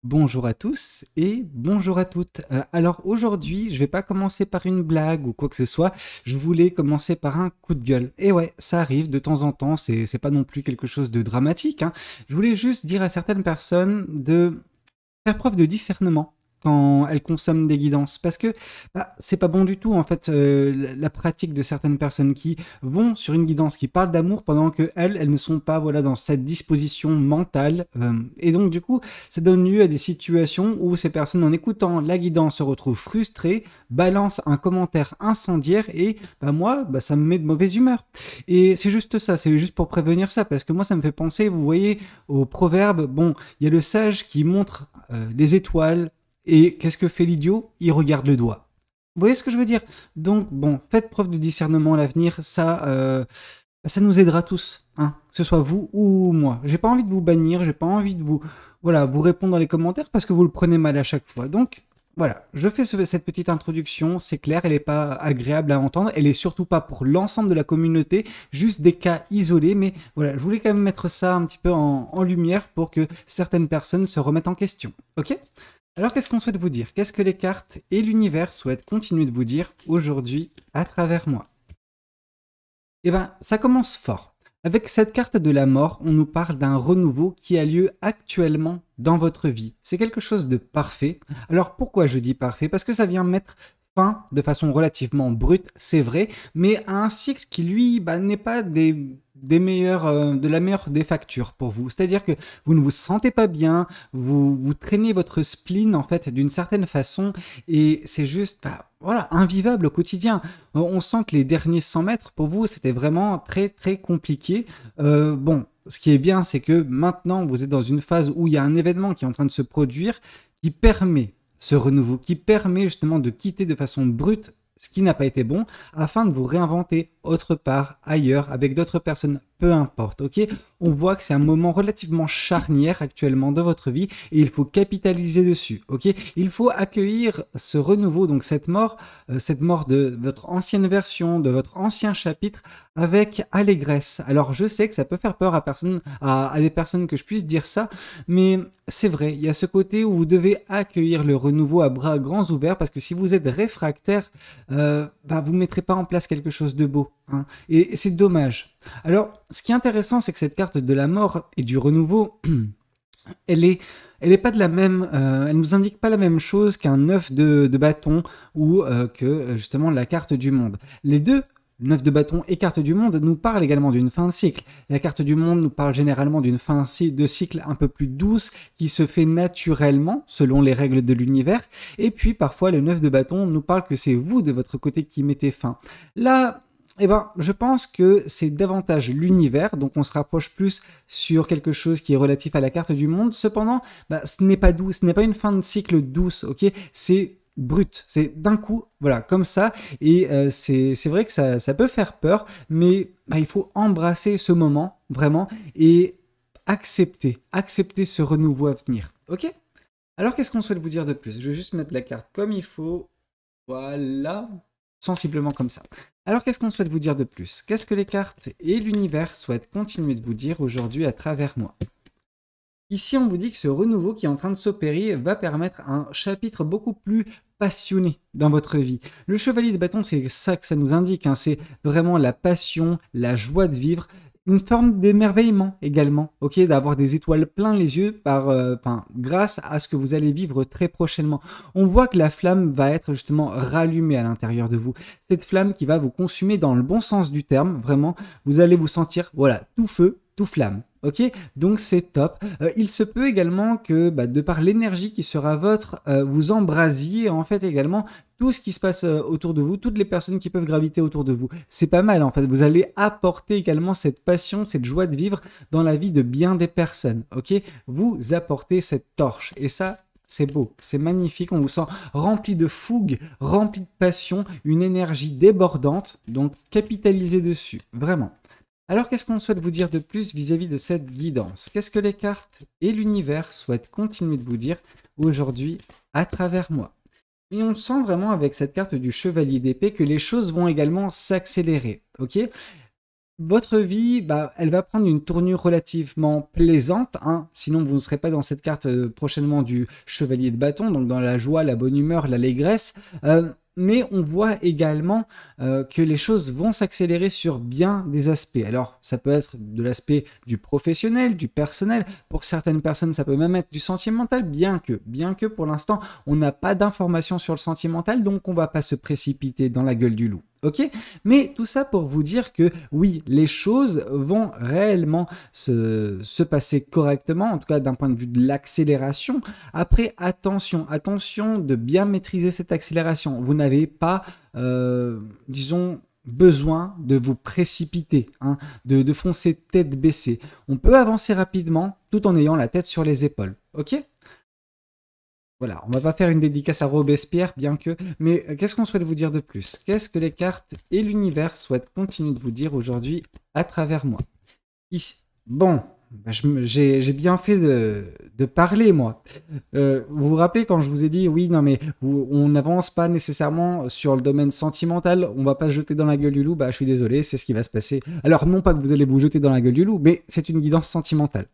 Bonjour à tous et bonjour à toutes. Alors aujourd'hui, je vais pas commencer par une blague ou quoi que ce soit. Je voulais commencer par un coup de gueule. Et ouais, ça arrive de temps en temps. C'est pas non plus quelque chose de dramatique, hein. Je voulais juste dire à certaines personnes de faire preuve de discernement quand elles consomment des guidances parce que c'est pas bon du tout en fait, la pratique de certaines personnes qui vont sur une guidance qui parle d'amour pendant que elles ne sont pas voilà dans cette disposition mentale, et donc du coup ça donne lieu à des situations où ces personnes en écoutant la guidance se retrouvent frustrées, balancent un commentaire incendiaire et moi ça me met de mauvaise humeur. Et c'est juste ça, c'est juste pour prévenir ça parce que moi ça me fait penser, vous voyez, au proverbe. Bon, il y a le sage qui montre les étoiles, et qu'est-ce que fait l'idiot? Il regarde le doigt. Vous voyez ce que je veux dire? Donc, bon, faites preuve de discernement à l'avenir, ça nous aidera tous, hein, que ce soit vous ou moi. J'ai pas envie de vous bannir, j'ai pas envie de vous, voilà, vous répondre dans les commentaires parce que vous le prenez mal à chaque fois. Donc, voilà, je fais cette petite introduction, c'est clair, elle n'est pas agréable à entendre, elle est surtout pas pour l'ensemble de la communauté, juste des cas isolés, mais voilà, je voulais quand même mettre ça un petit peu en lumière pour que certaines personnes se remettent en question, ok? Alors qu'est-ce qu'on souhaite vous dire? Qu'est-ce que les cartes et l'univers souhaitent continuer de vous dire aujourd'hui à travers moi? Eh ben, ça commence fort. Avec cette carte de la mort, on nous parle d'un renouveau qui a lieu actuellement dans votre vie. C'est quelque chose de parfait. Alors pourquoi je dis parfait? Parce que ça vient mettre fin de façon relativement brute, c'est vrai, mais à un cycle qui lui n'est pas des meilleurs, de la meilleure des factures pour vous. C'est-à-dire que vous ne vous sentez pas bien, vous traînez votre spleen en fait d'une certaine façon et c'est juste voilà, invivable au quotidien. On sent que les derniers 100 mètres, pour vous, c'était vraiment très très compliqué. Bon, ce qui est bien, c'est que maintenant, vous êtes dans une phase où il y a un événement qui est en train de se produire qui permet ce renouveau, qui permet justement de quitter de façon brute ce qui n'a pas été bon, afin de vous réinventer autre part, ailleurs, avec d'autres personnes, peu importe, ok? On voit que c'est un moment relativement charnière actuellement de votre vie et il faut capitaliser dessus, ok? Il faut accueillir ce renouveau, donc cette mort de votre ancienne version, de votre ancien chapitre, avec allégresse. Alors je sais que ça peut faire peur à des personnes que je puisse dire ça, mais c'est vrai, il y a ce côté où vous devez accueillir le renouveau à bras grands ouverts parce que si vous êtes réfractaire, vous ne mettrez pas en place quelque chose de beau, hein, et c'est dommage. Alors, ce qui est intéressant, c'est que cette carte de la mort et du renouveau, elle est, elle est pas de la même, elle nous indique pas la même chose qu'un 9 de bâton ou que justement la carte du monde. Les deux, 9 de bâton et carte du monde, nous parlent également d'une fin de cycle. La carte du monde nous parle généralement d'une fin de cycle un peu plus douce qui se fait naturellement selon les règles de l'univers. Et puis parfois le 9 de bâton nous parle que c'est vous de votre côté qui mettez fin. Là, je pense que c'est davantage l'univers, donc on se rapproche plus sur quelque chose qui est relatif à la carte du monde. Cependant, ce n'est pas doux, ce n'est pas une fin de cycle douce, ok? C'est brut, c'est d'un coup, voilà, comme ça, et c'est vrai que ça peut faire peur, mais il faut embrasser ce moment, vraiment, et accepter ce renouveau à venir, ok? Alors qu'est-ce qu'on souhaite vous dire de plus? Je vais juste mettre la carte comme il faut, voilà, sensiblement comme ça. Alors qu'est-ce qu'on souhaite vous dire de plus? Qu'est-ce que les cartes et l'univers souhaitent continuer de vous dire aujourd'hui à travers moi? Ici, on vous dit que ce renouveau qui est en train de s'opérer va permettre un chapitre beaucoup plus passionné dans votre vie. Le chevalier de bâton, c'est ça que ça nous indique, hein, c'est vraiment la passion, la joie de vivre, une forme d'émerveillement également, ok, d'avoir des étoiles plein les yeux grâce à ce que vous allez vivre très prochainement. On voit que la flamme va être justement rallumée à l'intérieur de vous. Cette flamme qui va vous consumer dans le bon sens du terme, vraiment, vous allez vous sentir, voilà, tout feu, tout flamme. Ok, donc c'est top. Il se peut également que, de par l'énergie qui sera votre, vous embrasiez en fait également tout ce qui se passe autour de vous, toutes les personnes qui peuvent graviter autour de vous. C'est pas mal en fait. Vous allez apporter également cette passion, cette joie de vivre dans la vie de bien des personnes. Ok, vous apportez cette torche et ça. C'est beau, c'est magnifique, on vous sent rempli de fougue, rempli de passion, une énergie débordante, donc capitalisez dessus, vraiment. Alors qu'est-ce qu'on souhaite vous dire de plus vis-à-vis de cette guidance? Qu'est-ce que les cartes et l'univers souhaitent continuer de vous dire aujourd'hui à travers moi? Et on sent vraiment avec cette carte du chevalier d'épée que les choses vont également s'accélérer, ok? votre vie, bah, elle va prendre une tournure relativement plaisante, hein, sinon vous ne serez pas dans cette carte prochainement du chevalier de bâton, donc dans la joie, la bonne humeur, l'allégresse. Mais on voit également que les choses vont s'accélérer sur bien des aspects. Alors, ça peut être de l'aspect du professionnel, du personnel. Pour certaines personnes, ça peut même être du sentimental, bien que pour l'instant, on n'a pas d'informations sur le sentimental, donc on ne va pas se précipiter dans la gueule du loup. Ok? Mais tout ça pour vous dire que oui, les choses vont réellement se passer correctement, en tout cas d'un point de vue de l'accélération. Après, attention de bien maîtriser cette accélération. Vous n'avez pas, disons, besoin de vous précipiter, hein, de foncer tête baissée. On peut avancer rapidement tout en ayant la tête sur les épaules. Ok? Voilà, on va pas faire une dédicace à Robespierre, bien que... Mais qu'est-ce qu'on souhaite vous dire de plus? Qu'est-ce que les cartes et l'univers souhaitent continuer de vous dire aujourd'hui à travers moi? Ici. Bon, bah, j'ai bien fait de parler, moi. Vous vous rappelez quand je vous ai dit, oui, non, mais on n'avance pas nécessairement sur le domaine sentimental, on va pas se jeter dans la gueule du loup, bah je suis désolé, c'est ce qui va se passer. Alors, non pas que vous allez vous jeter dans la gueule du loup, mais c'est une guidance sentimentale.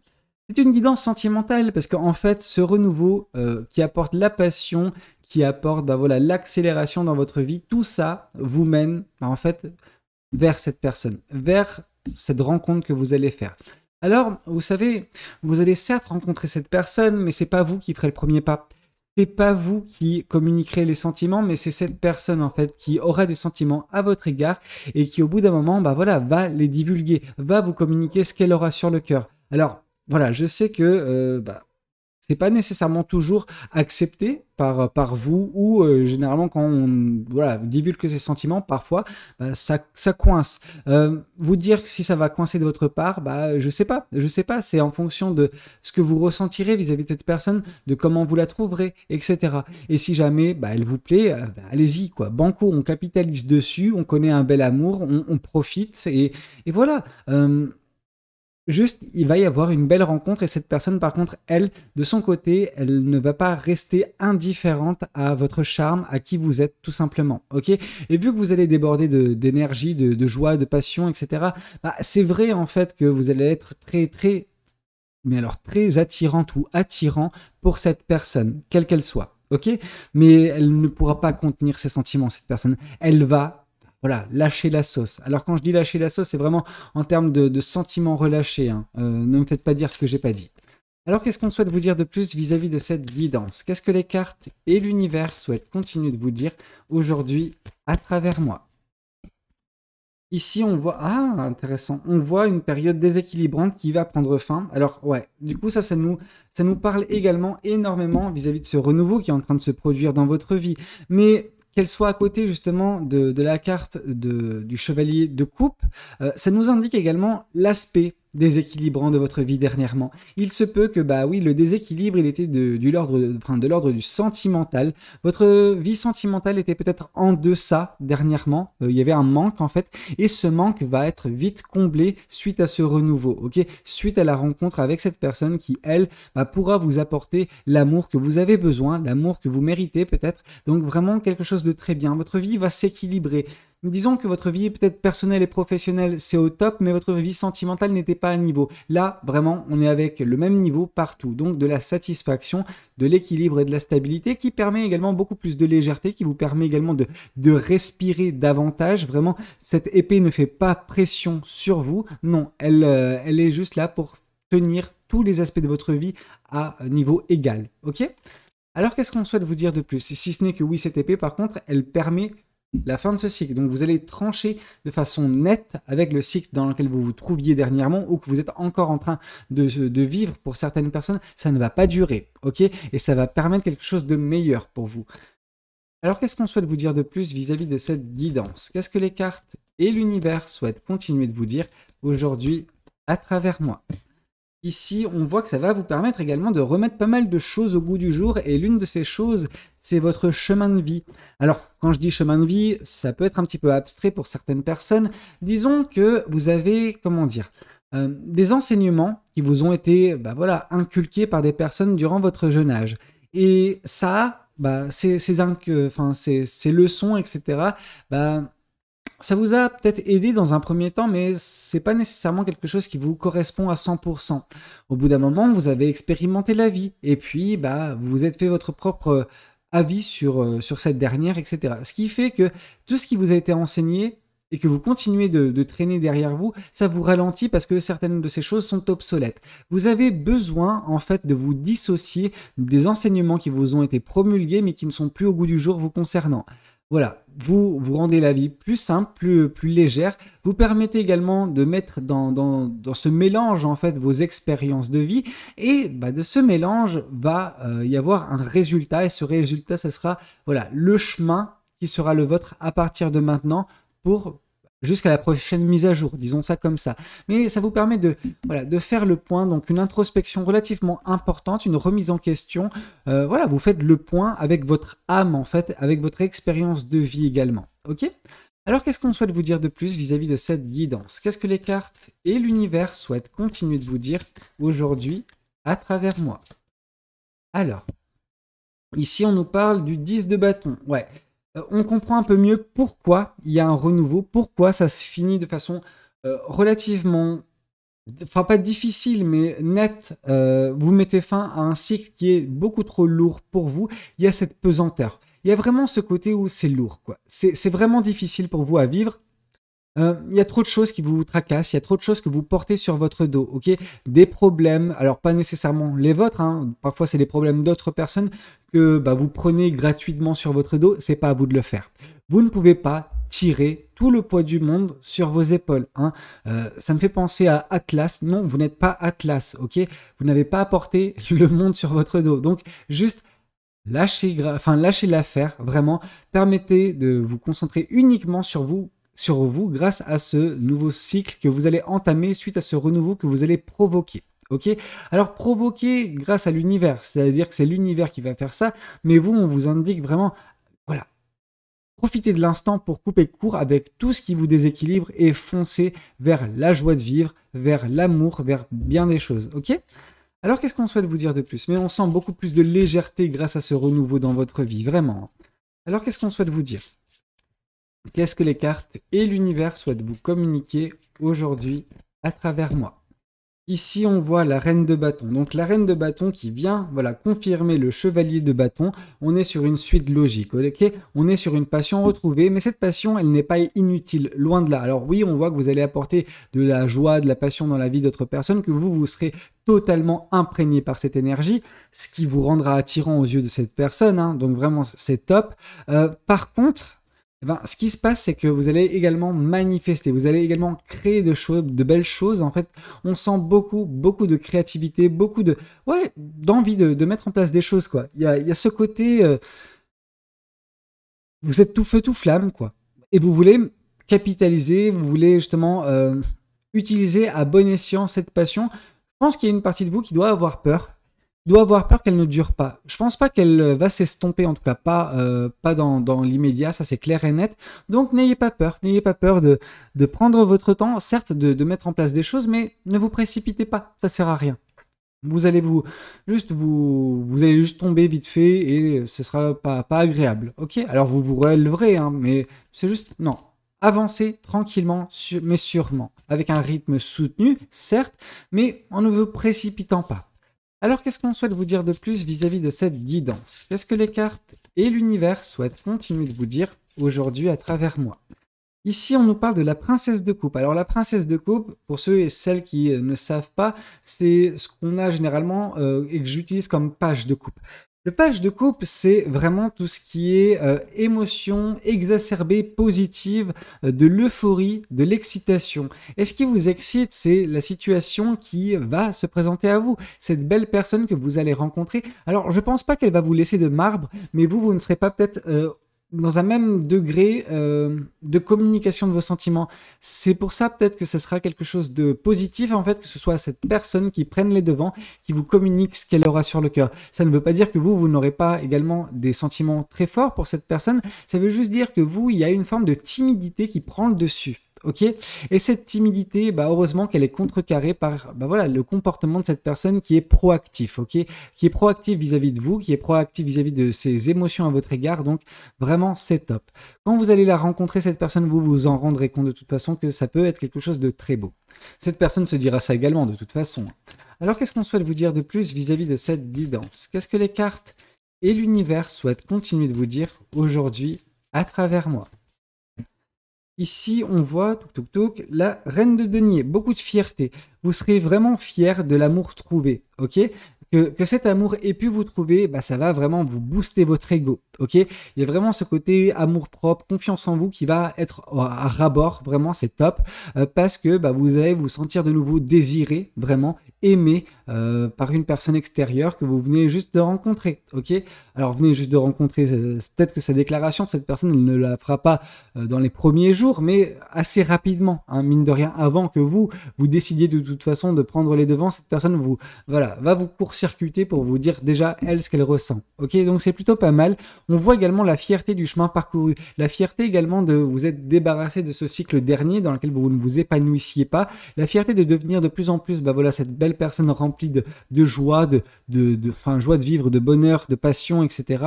C'est une guidance sentimentale parce qu'en fait, ce renouveau qui apporte la passion, qui apporte bah, voilà, l'accélération dans votre vie, tout ça vous mène bah, en fait vers cette personne, vers cette rencontre que vous allez faire. Alors, vous savez, vous allez certes rencontrer cette personne, mais c'est pas vous qui ferez le premier pas. C'est pas vous qui communiquerez les sentiments, mais c'est cette personne en fait qui aura des sentiments à votre égard et qui au bout d'un moment, bah voilà, va les divulguer, va vous communiquer ce qu'elle aura sur le cœur. Alors, voilà, je sais que c'est pas nécessairement toujours accepté par vous ou généralement quand on voilà, divulgue ses sentiments, parfois ça coince. Vous dire que si ça va coincer de votre part, bah je sais pas, c'est en fonction de ce que vous ressentirez vis-à-vis de cette personne, de comment vous la trouverez, etc. Et si jamais bah, elle vous plaît, bah, allez-y quoi, banco, on capitalise dessus, on connaît un bel amour, on profite et voilà. Juste, il va y avoir une belle rencontre et cette personne, par contre, elle, de son côté, elle ne va pas rester indifférente à votre charme, à qui vous êtes, tout simplement, ok? Et vu que vous allez déborder d'énergie, de joie, de passion, etc., bah, c'est vrai, en fait, que vous allez être mais alors très attirante ou attirant pour cette personne, quelle qu'elle soit, ok? Mais elle ne pourra pas contenir ses sentiments, cette personne. Elle va voilà, lâcher la sauce. Alors quand je dis lâcher la sauce, c'est vraiment en termes de sentiments relâchés. Hein. Ne me faites pas dire ce que j'ai pas dit. Alors qu'est-ce qu'on souhaite vous dire de plus vis-à-vis de cette guidance? Qu'est-ce que les cartes et l'univers souhaitent continuer de vous dire aujourd'hui à travers moi? Ici, on voit... Ah, intéressant. On voit une période déséquilibrante qui va prendre fin. Alors, ouais, du coup, ça nous parle également énormément vis-à-vis de ce renouveau qui est en train de se produire dans votre vie. Mais qu'elle soit à côté, justement, de la carte du chevalier de coupe, ça nous indique également l'aspect déséquilibrant de votre vie dernièrement. Il se peut que, bah oui, le déséquilibre, il était de l'ordre du sentimental. Votre vie sentimentale était peut-être en deçà dernièrement. Il y avait un manque, en fait. Et ce manque va être vite comblé suite à ce renouveau, ok? Suite à la rencontre avec cette personne qui, elle, bah, pourra vous apporter l'amour que vous avez besoin, l'amour que vous méritez peut-être. Donc vraiment quelque chose de très bien. Votre vie va s'équilibrer. Disons que votre vie peut-être personnelle et professionnelle, c'est au top, mais votre vie sentimentale n'était pas à niveau. Là, vraiment, on est avec le même niveau partout. Donc de la satisfaction, de l'équilibre et de la stabilité qui permet également beaucoup plus de légèreté, qui vous permet également de respirer davantage. Vraiment, cette épée ne fait pas pression sur vous. Non, elle est juste là pour tenir tous les aspects de votre vie à niveau égal. Ok ? Alors qu'est-ce qu'on souhaite vous dire de plus? Si ce n'est que oui, cette épée, par contre, elle permet la fin de ce cycle. Donc vous allez trancher de façon nette avec le cycle dans lequel vous vous trouviez dernièrement ou que vous êtes encore en train de vivre pour certaines personnes. Ça ne va pas durer, ok? Et ça va permettre quelque chose de meilleur pour vous. Alors qu'est-ce qu'on souhaite vous dire de plus vis-à-vis de cette guidance? Qu'est-ce que les cartes et l'univers souhaitent continuer de vous dire aujourd'hui à travers moi? Ici, on voit que ça va vous permettre également de remettre pas mal de choses au goût du jour et l'une de ces choses, c'est votre chemin de vie. Alors, quand je dis chemin de vie, ça peut être un petit peu abstrait pour certaines personnes. Disons que vous avez, comment dire, des enseignements qui vous ont été voilà, inculqués par des personnes durant votre jeune âge. Et ça, ces leçons, etc., Ça vous a peut-être aidé dans un premier temps, mais c'est pas nécessairement quelque chose qui vous correspond à 100%. Au bout d'un moment, vous avez expérimenté la vie, et puis bah, vous vous êtes fait votre propre avis sur cette dernière, etc. Ce qui fait que tout ce qui vous a été enseigné et que vous continuez de traîner derrière vous, ça vous ralentit parce que certaines de ces choses sont obsolètes. Vous avez besoin en fait de vous dissocier des enseignements qui vous ont été promulgués mais qui ne sont plus au goût du jour vous concernant. Voilà, vous rendez la vie plus simple, plus légère. Vous permettez également de mettre dans ce mélange en fait vos expériences de vie et bah, de ce mélange va y avoir un résultat et ce résultat, ça sera voilà, le chemin qui sera le vôtre à partir de maintenant pour jusqu'à la prochaine mise à jour, disons ça comme ça. Mais ça vous permet voilà, de faire le point, donc une introspection relativement importante, une remise en question. Voilà, vous faites le point avec votre âme, en fait, avec votre expérience de vie également. Ok ? Alors, qu'est-ce qu'on souhaite vous dire de plus vis-à-vis de cette guidance? Qu'est-ce que les cartes et l'univers souhaitent continuer de vous dire aujourd'hui à travers moi? Alors, ici, on nous parle du 10 de bâton. Ouais. On comprend un peu mieux pourquoi il y a un renouveau, pourquoi ça se finit de façon relativement, enfin pas difficile, mais nette. Vous mettez fin à un cycle qui est beaucoup trop lourd pour vous. Il y a cette pesanteur. Il y a vraiment ce côté où c'est lourd, quoi. C'est vraiment difficile pour vous à vivre. Il y a trop de choses qui vous tracassent, il y a trop de choses que vous portez sur votre dos, ok? Des problèmes, alors pas nécessairement les vôtres, hein, parfois c'est des problèmes d'autres personnes que bah, vous prenez gratuitement sur votre dos, c'est pas à vous de le faire. Vous ne pouvez pas tirer tout le poids du monde sur vos épaules, hein. Ça me fait penser à Atlas. Non, vous n'êtes pas Atlas, ok? Vous n'avez pas à porter le monde sur votre dos, donc juste lâchez l'affaire, vraiment. Permettez de vous concentrer uniquement sur vous grâce à ce nouveau cycle que vous allez entamer suite à ce renouveau que vous allez provoquer. Ok? Alors provoquer grâce à l'univers, c'est-à-dire que c'est l'univers qui va faire ça, mais vous, on vous indique vraiment, voilà, profitez de l'instant pour couper court avec tout ce qui vous déséquilibre et foncez vers la joie de vivre, vers l'amour, vers bien des choses. Ok? Alors qu'est-ce qu'on souhaite vous dire de plus? Mais on sent beaucoup plus de légèreté grâce à ce renouveau dans votre vie, vraiment. Alors qu'est-ce qu'on souhaite vous dire? Qu'est-ce que les cartes et l'univers souhaitent vous communiquer aujourd'hui à travers moi? Ici, on voit la reine de bâton. Donc, la reine de bâton qui vient voilà, confirmer le chevalier de bâton. On est sur une suite logique, ok? On est sur une passion retrouvée, mais cette passion, elle n'est pas inutile, loin de là. Alors oui, on voit que vous allez apporter de la joie, de la passion dans la vie d'autres personnes, que vous serez totalement imprégné par cette énergie, ce qui vous rendra attirant aux yeux de cette personne, hein. Donc vraiment, c'est top. Par contre, eh ben, ce qui se passe, c'est que vous allez également manifester, vous allez également créer de belles choses. En fait, on sent beaucoup de créativité, d'envie de mettre en place des choses, quoi. Il y a ce côté, vous êtes tout feu, tout flamme, quoi. Et vous voulez capitaliser, vous voulez justement utiliser à bon escient cette passion. Je pense qu'il y a une partie de vous qui doit avoir peur qu'elle ne dure pas. Je pense pas qu'elle va s'estomper, en tout cas pas dans l'immédiat, ça c'est clair et net. Donc n'ayez pas peur de prendre votre temps, certes de mettre en place des choses, mais ne vous précipitez pas, ça sert à rien. Vous allez vous allez juste tomber vite fait et ce sera pas agréable. Ok? Alors vous vous relèverez, hein, mais c'est juste non. Avancez tranquillement, mais sûrement, avec un rythme soutenu, certes, mais en ne vous précipitant pas. Alors, qu'est-ce qu'on souhaite vous dire de plus vis-à-vis de cette guidance? Qu'est-ce que les cartes et l'univers souhaitent continuer de vous dire aujourd'hui à travers moi? Ici, on nous parle de la princesse de coupe. Alors, la princesse de coupe, pour ceux et celles qui ne savent pas, c'est ce qu'on a généralement et que j'utilise comme page de coupe. Le page de coupe, c'est vraiment tout ce qui est émotion exacerbée, positive, de l'euphorie, de l'excitation. Et ce qui vous excite, c'est la situation qui va se présenter à vous. Cette belle personne que vous allez rencontrer. Alors, je pense pas qu'elle va vous laisser de marbre, mais vous ne serez pas peut-être dans un même degré de communication de vos sentiments. C'est pour ça peut-être que ce sera quelque chose de positif, en fait, que ce soit cette personne qui prenne les devants, qui vous communique ce qu'elle aura sur le cœur. Ça ne veut pas dire que vous n'aurez pas également des sentiments très forts pour cette personne. Ça veut juste dire que il y a une forme de timidité qui prend le dessus. ok? Et cette timidité, bah, heureusement qu'elle est contrecarrée par bah, voilà, le comportement de cette personne qui est proactif, ok? Qui est proactif vis-à-vis de vous, qui est proactif vis-à-vis de ses émotions à votre égard, donc vraiment c'est top. Quand vous allez la rencontrer, cette personne, vous vous en rendrez compte de toute façon que ça peut être quelque chose de très beau. Cette personne se dira ça également de toute façon. Alors qu'est-ce qu'on souhaite vous dire de plus vis-à-vis de cette guidance? Qu'est-ce que les cartes et l'univers souhaitent continuer de vous dire aujourd'hui à travers moi? Ici, on voit, la reine de denier, beaucoup de fierté. Vous serez vraiment fier de l'amour trouvé, ok? Que cet amour ait pu vous trouver, bah, ça va vraiment vous booster votre ego, ok? Il y a vraiment ce côté amour propre, confiance en vous qui va être à ras-bord, vraiment, c'est top, parce que bah, vous allez vous sentir de nouveau désiré, vraiment aimé par une personne extérieure que vous venez juste de rencontrer, ok? Alors, vous venez juste de rencontrer, peut-être que sa déclaration, cette personne, elle ne la fera pas dans les premiers jours, mais assez rapidement, hein, mine de rien, avant que vous décidiez de toute façon de prendre les devants, cette personne voilà, va vous court-circuiter pour vous dire déjà, elle, ce qu'elle ressent. Ok, donc c'est plutôt pas mal. On voit également la fierté du chemin parcouru, la fierté également de vous être débarrassé de ce cycle dernier dans lequel vous ne vous épanouissiez pas, la fierté de devenir de plus en plus, bah voilà, cette belle personne remplie de joie, joie de vivre, de bonheur, de passion, etc.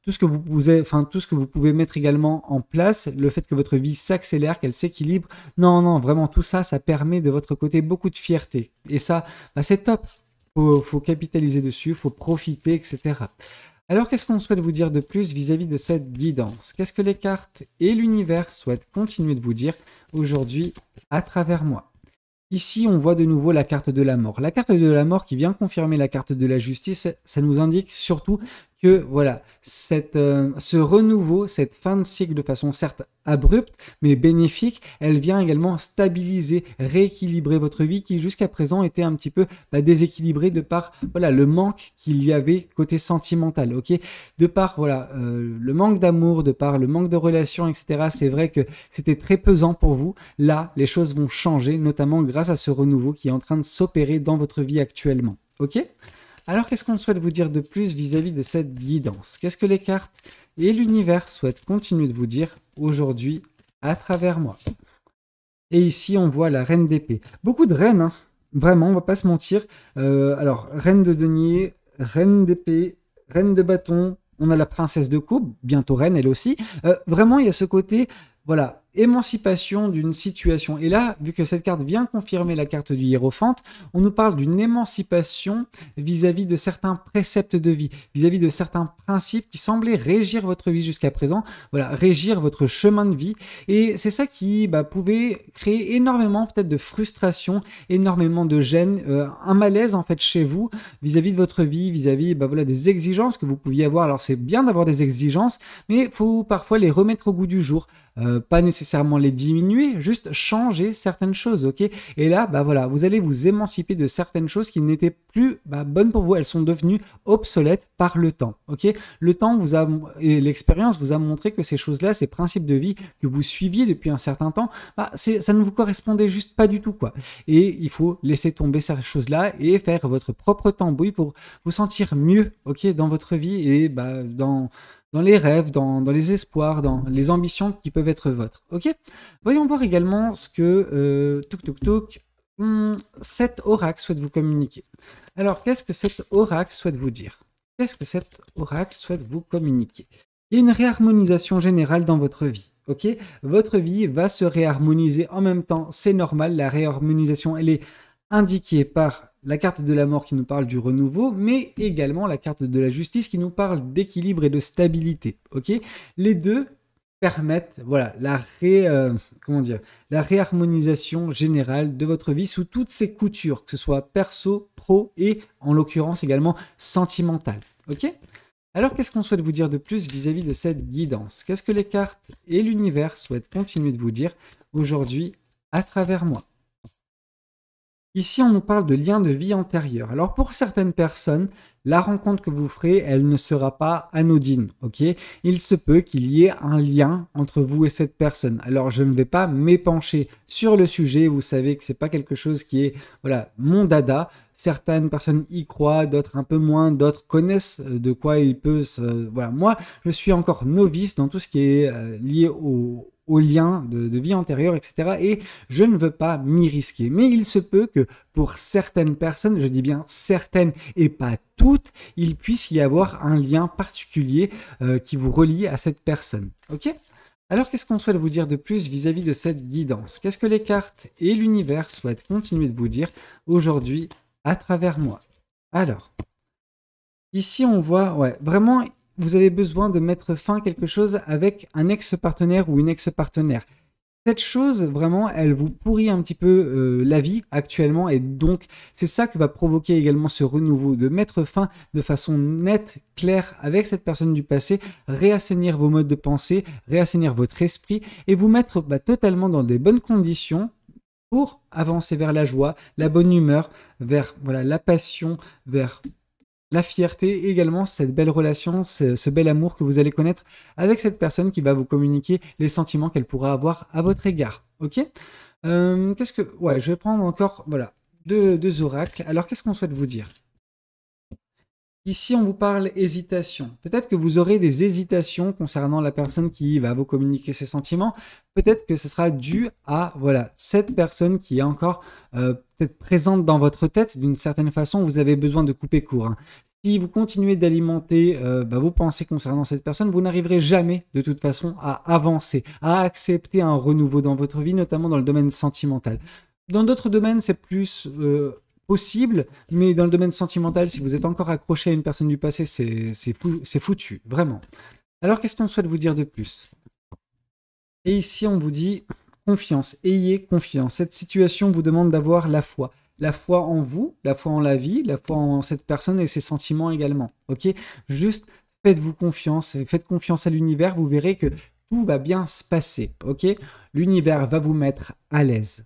Tout ce que tout ce que vous pouvez mettre également en place, le fait que votre vie s'accélère, qu'elle s'équilibre. Non, non, vraiment, tout ça, ça permet de votre côté beaucoup de fierté. Et ça, bah, c'est top. Faut capitaliser dessus, faut profiter, etc. Alors, qu'est-ce qu'on souhaite vous dire de plus vis-à-vis de cette guidance? Qu'est-ce que les cartes et l'univers souhaitent continuer de vous dire aujourd'hui à travers moi? Ici, on voit de nouveau la carte de la mort. La carte de la mort qui vient confirmer la carte de la justice, ça nous indique surtout que voilà, ce renouveau, cette fin de cycle de façon certes abrupte, mais bénéfique, elle vient également stabiliser, rééquilibrer votre vie qui jusqu'à présent était un petit peu déséquilibrée de par voilà, le manque qu'il y avait côté sentimental, ok? De par voilà, le manque d'amour, de par le manque de relations, etc. C'est vrai que c'était très pesant pour vous. Là, les choses vont changer, notamment grâce à ce renouveau qui est en train de s'opérer dans votre vie actuellement, ok? Alors, qu'est-ce qu'on souhaite vous dire de plus vis-à-vis de cette guidance? Qu'est-ce que les cartes et l'univers souhaitent continuer de vous dire aujourd'hui à travers moi? Et ici, on voit la reine d'épée. Beaucoup de reines, hein. Vraiment, on va pas se mentir. Alors, reine de denier, reine d'épée, reine de bâton, on a la princesse de coupe, bientôt reine elle aussi. Vraiment, il y a ce côté, voilà, émancipation d'une situation. Et là, vu que cette carte vient confirmer la carte du hiérophante, on nous parle d'une émancipation vis-à-vis de certains préceptes de vie, vis-à-vis de certains principes qui semblaient régir votre vie jusqu'à présent, voilà, régir votre chemin de vie. Et c'est ça qui pouvait créer énormément peut-être de frustration, énormément de gêne, un malaise en fait chez vous vis-à-vis de votre vie, vis-à-vis voilà, des exigences que vous pouviez avoir. Alors c'est bien d'avoir des exigences, mais il faut parfois les remettre au goût du jour. Pas nécessairement les diminuer, juste changer certaines choses, ok? Et là, voilà, vous allez vous émanciper de certaines choses qui n'étaient plus bonnes pour vous. Elles sont devenues obsolètes par le temps, ok? Le temps et l'expérience vous a montré que ces choses-là, ces principes de vie que vous suiviez depuis un certain temps, ça ne vous correspondait juste pas du tout, quoi. Et il faut laisser tomber ces choses-là et faire votre propre tambouille pour vous sentir mieux, ok, dans votre vie et dans les rêves, dans les espoirs, dans les ambitions qui peuvent être vôtres. Ok? Voyons voir également ce que cet oracle souhaite vous communiquer. Alors, qu'est-ce que cet oracle souhaite vous dire? Qu'est-ce que cet oracle souhaite vous communiquer? Il y a une réharmonisation générale dans votre vie. Ok? Votre vie va se réharmoniser en même temps. C'est normal, la réharmonisation, elle est indiquée par la carte de la mort qui nous parle du renouveau, mais également la carte de la justice qui nous parle d'équilibre et de stabilité. Ok, les deux permettent voilà, la réharmonisation générale de votre vie sous toutes ses coutures, que ce soit perso, pro et en l'occurrence également sentimentale. Ok, alors qu'est-ce qu'on souhaite vous dire de plus vis-à-vis de cette guidance? Qu'est-ce que les cartes et l'univers souhaitent continuer de vous dire aujourd'hui à travers moi? Ici, on nous parle de liens de vie antérieurs. Alors, pour certaines personnes, la rencontre que vous ferez, elle ne sera pas anodine, ok? Il se peut qu'il y ait un lien entre vous et cette personne. Alors, je ne vais pas m'épancher sur le sujet. Vous savez que c'est pas quelque chose qui est, voilà, mon dada. Certaines personnes y croient, d'autres un peu moins, d'autres connaissent de quoi il peut se... Voilà, moi, je suis encore novice dans tout ce qui est lié au aux liens de vie antérieure, etc. Et je ne veux pas m'y risquer. Mais il se peut que pour certaines personnes, je dis bien certaines et pas toutes, il puisse y avoir un lien particulier qui vous relie à cette personne. Ok ? Alors, qu'est-ce qu'on souhaite vous dire de plus vis-à-vis de cette guidance? Qu'est-ce que les cartes et l'univers souhaitent continuer de vous dire aujourd'hui à travers moi? Alors, ici, on voit, ouais, vraiment, vous avez besoin de mettre fin à quelque chose avec un ex-partenaire ou une ex-partenaire. Cette chose, vraiment, elle vous pourrit un petit peu la vie actuellement et donc c'est ça que va provoquer également ce renouveau, de mettre fin de façon nette, claire avec cette personne du passé, réassainir vos modes de pensée, réassainir votre esprit et vous mettre totalement dans des bonnes conditions pour avancer vers la joie, la bonne humeur, vers voilà, la passion, vers la fierté et également cette belle relation, ce bel amour que vous allez connaître avec cette personne qui va vous communiquer les sentiments qu'elle pourra avoir à votre égard. Ok. Qu'est-ce que... Ouais, je vais prendre encore voilà, deux oracles. Alors, qu'est-ce qu'on souhaite vous dire? Ici, on vous parle hésitation. Peut-être que vous aurez des hésitations concernant la personne qui va vous communiquer ses sentiments. Peut-être que ce sera dû à voilà, cette personne qui est encore peut-être présente dans votre tête. D'une certaine façon, vous avez besoin de couper court. Hein. Si vous continuez d'alimenter vos pensées concernant cette personne, vous n'arriverez jamais de toute façon à avancer, à accepter un renouveau dans votre vie, notamment dans le domaine sentimental. Dans d'autres domaines, c'est plus... possible, mais dans le domaine sentimental, si vous êtes encore accroché à une personne du passé, c'est foutu, vraiment. Alors, qu'est-ce qu'on souhaite vous dire de plus? Et ici, on vous dit confiance, ayez confiance. Cette situation vous demande d'avoir la foi en vous, la foi en la vie, la foi en cette personne et ses sentiments également, ok? Juste faites-vous confiance, faites confiance à l'univers, vous verrez que tout va bien se passer, ok? L'univers va vous mettre à l'aise.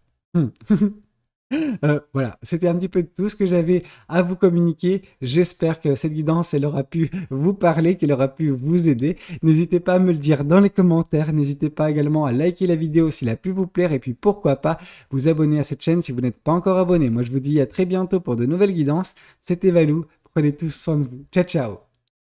Voilà, c'était un petit peu tout ce que j'avais à vous communiquer. J'espère que cette guidance, elle aura pu vous parler, qu'elle aura pu vous aider. N'hésitez pas à me le dire dans les commentaires. N'hésitez pas également à liker la vidéo s'il a pu vous plaire. Et puis pourquoi pas vous abonner à cette chaîne si vous n'êtes pas encore abonné. Moi, je vous dis à très bientôt pour de nouvelles guidances. C'était Valou. Prenez tous soin de vous. Ciao, ciao.